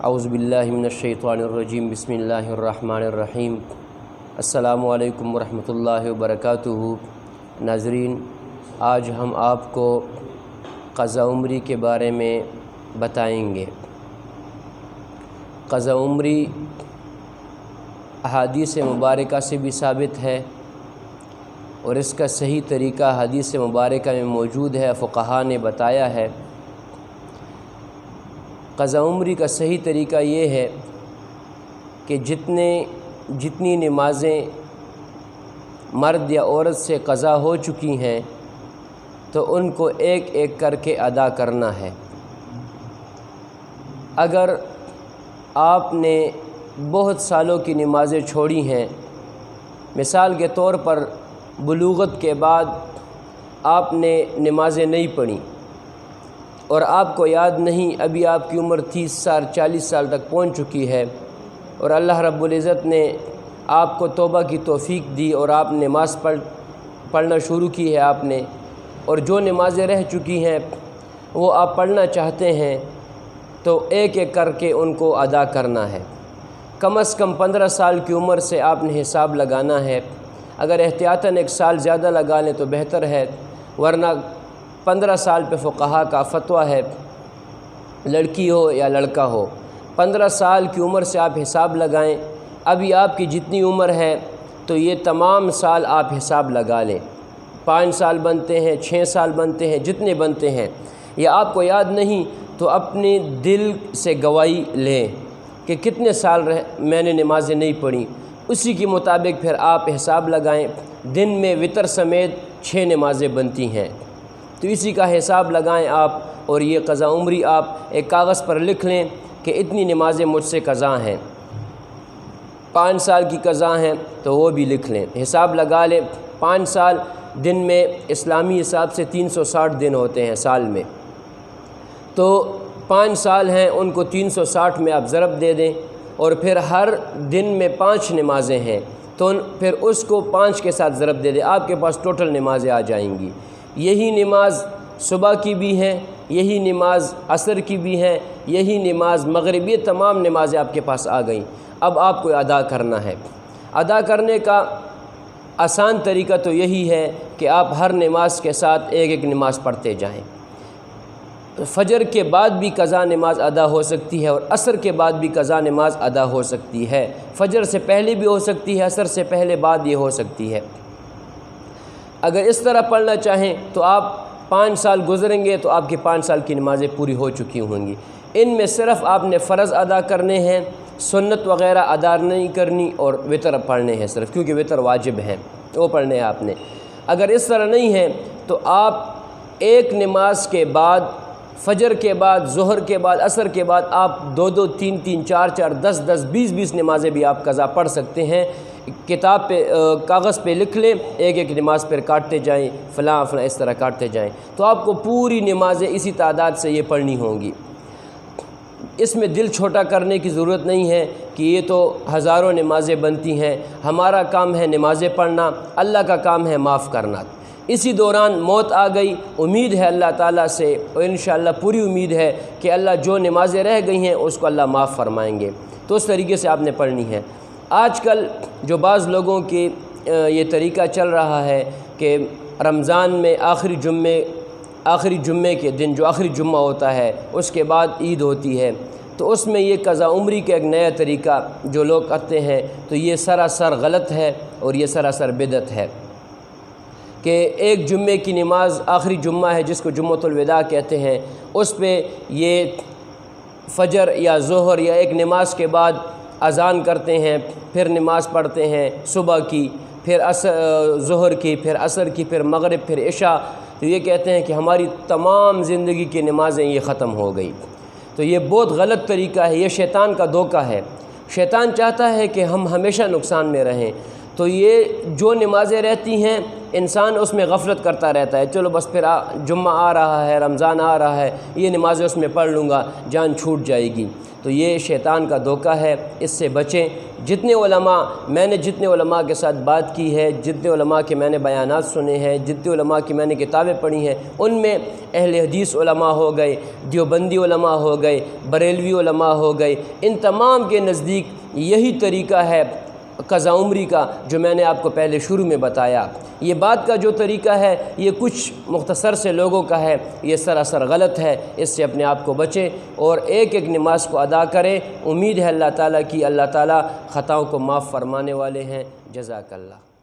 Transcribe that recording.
اعوذ باللہ من الشیطان الرجیم بسم اللہ الرحمن الرحیم السلام علیکم ورحمۃ اللہ وبرکاتہ۔ ناظرین، آج ہم آپ کو قضا عمری کے بارے میں بتائیں گے۔ قضا عمری احادیث مبارکہ سے بھی ثابت ہے اور اس کا صحیح طریقہ حدیث مبارکہ میں موجود ہے، فقہا نے بتایا ہے۔ قضا عمری کا صحیح طریقہ یہ ہے کہ جتنی نمازیں مرد یا عورت سے قضا ہو چکی ہیں تو ان کو ایک ایک کر کے ادا کرنا ہے۔ اگر آپ نے بہت سالوں کی نمازیں چھوڑی ہیں، مثال کے طور پر بلوغت کے بعد آپ نے نمازیں نہیں پڑھیں اور آپ کو یاد نہیں، ابھی آپ کی عمر 30 سال 40 سال تک پہنچ چکی ہے اور اللہ رب العزت نے آپ کو توبہ کی توفیق دی اور آپ نماز پڑھنا شروع کی ہے آپ نے، اور جو نمازیں رہ چکی ہیں وہ آپ پڑھنا چاہتے ہیں تو ایک ایک کر کے ان کو ادا کرنا ہے۔ کم از کم 15 سال کی عمر سے آپ نے حساب لگانا ہے۔ اگر احتیاطاً 1 سال زیادہ لگا لیں تو بہتر ہے، ورنہ 15 سال پہ فقہا کا فتویٰ ہے، لڑکی ہو یا لڑکا ہو، 15 سال کی عمر سے آپ حساب لگائیں۔ ابھی آپ کی جتنی عمر ہے تو یہ تمام سال آپ حساب لگا لیں، 5 سال بنتے ہیں، 6 سال بنتے ہیں، جتنے بنتے ہیں، یا آپ کو یاد نہیں تو اپنے دل سے گواہی لیں کہ کتنے سال میں نے نمازیں نہیں پڑھیں، اسی کے مطابق پھر آپ حساب لگائیں۔ دن میں وتر سمیت 6 نمازیں بنتی ہیں تو اسی کا حساب لگائیں آپ، اور یہ قضا عمری آپ ایک کاغذ پر لکھ لیں کہ اتنی نمازیں مجھ سے قضا ہیں۔ 5 سال کی قضا ہیں تو وہ بھی لکھ لیں، حساب لگا لیں۔ 5 سال دن میں اسلامی حساب سے 360 دن ہوتے ہیں سال میں، تو 5 سال ہیں، ان کو 360 میں آپ ضرب دے دیں، اور پھر ہر دن میں 5 نمازیں ہیں تو پھر اس کو 5 کے ساتھ ضرب دے دیں، آپ کے پاس ٹوٹل نمازیں آ جائیں گی۔ یہی نماز صبح کی بھی ہے، یہی نماز عصر کی بھی ہے، یہی نماز مغرب، یہ تمام نمازیں آپ کے پاس آ گئیں۔ اب آپ کو ادا کرنا ہے۔ ادا کرنے کا آسان طریقہ تو یہی ہے کہ آپ ہر نماز کے ساتھ ایک ایک نماز پڑھتے جائیں۔ فجر کے بعد بھی قضا نماز ادا ہو سکتی ہے اور عصر کے بعد بھی قضا نماز ادا ہو سکتی ہے، فجر سے پہلے بھی ہو سکتی ہے، عصر سے پہلے بعد یہ ہو سکتی ہے۔ اگر اس طرح پڑھنا چاہیں تو آپ 5 سال گزریں گے تو آپ کی 5 سال کی نمازیں پوری ہو چکی ہوں گی۔ ان میں صرف آپ نے فرض ادا کرنے ہیں، سنت وغیرہ ادا نہیں کرنی، اور وتر پڑھنے ہیں صرف، کیونکہ وتر واجب ہیں، وہ پڑھنے ہیں آپ نے۔ اگر اس طرح نہیں ہے تو آپ ایک نماز کے بعد، فجر کے بعد، ظہر کے بعد، عصر کے بعد، آپ 2 3 3 4 4 10 10 20 20 نمازیں بھی آپ قضا پڑھ سکتے ہیں۔ کتاب پہ کاغذ پہ لکھ لیں، ایک ایک نماز پہ کاٹتے جائیں، فلاں فلاں اس طرح کاٹتے جائیں، تو آپ کو پوری نمازیں اسی تعداد سے یہ پڑھنی ہوں گی۔ اس میں دل چھوٹا کرنے کی ضرورت نہیں ہے کہ یہ تو ہزاروں نمازیں بنتی ہیں۔ ہمارا کام ہے نمازیں پڑھنا، اللہ کا کام ہے معاف کرنا۔ اسی دوران موت آ گئی، امید ہے اللہ تعالیٰ سے، اور انشاءاللہ پوری امید ہے کہ اللہ جو نمازیں رہ گئی ہیں اس کو اللہ معاف فرمائیں گے، تو اس طریقے سے آپ نے پڑھنی ہے۔ آج کل جو بعض لوگوں کی یہ طریقہ چل رہا ہے کہ رمضان میں آخری جمعے کے دن، جو آخری جمعہ ہوتا ہے اس کے بعد عید ہوتی ہے، تو اس میں یہ قضا عمری کا ایک نیا طریقہ جو لوگ کرتے ہیں، تو یہ سراسر غلط ہے اور یہ سراسر بدعت ہے کہ ایک جمعے کی نماز، آخری جمعہ ہے جس کو جمعۃ الوداع کہتے ہیں، اس پہ یہ فجر یا ظہر یا ایک نماز کے بعد اذان کرتے ہیں، پھر نماز پڑھتے ہیں صبح کی، پھر ظہر کی، پھر عصر کی، پھر مغرب، پھر عشاء، تو یہ کہتے ہیں کہ ہماری تمام زندگی کی نمازیں یہ ختم ہو گئی۔ تو یہ بہت غلط طریقہ ہے، یہ شیطان کا دھوکہ ہے۔ شیطان چاہتا ہے کہ ہم ہمیشہ نقصان میں رہیں، تو یہ جو نمازیں رہتی ہیں انسان اس میں غفلت کرتا رہتا ہے، چلو بس پھر جمعہ آ رہا ہے، رمضان آ رہا ہے، یہ نمازیں اس میں پڑھ لوں گا، جان چھوٹ جائے گی۔ تو یہ شیطان کا دھوکہ ہے، اس سے بچیں۔ میں نے جتنے علماء کے ساتھ بات کی ہے، جتنے علماء کے میں نے بیانات سنے ہیں، جتنے علماء کی میں نے کتابیں پڑھی ہیں، ان میں اہل حدیث علماء ہو گئے، دیوبندی علماء ہو گئے، بریلوی علماء ہو گئے، ان تمام کے نزدیک یہی طریقہ ہے قضا عمری کا جو میں نے آپ کو پہلے شروع میں بتایا۔ یہ بات کا جو طریقہ ہے یہ کچھ مختصر سے لوگوں کا ہے، یہ سراسر غلط ہے، اس سے اپنے آپ کو بچیں اور ایک ایک نماز کو ادا کریں۔ امید ہے اللہ تعالیٰ کی، اللہ تعالیٰ خطاؤں کو معاف فرمانے والے ہیں۔ جزاک اللہ۔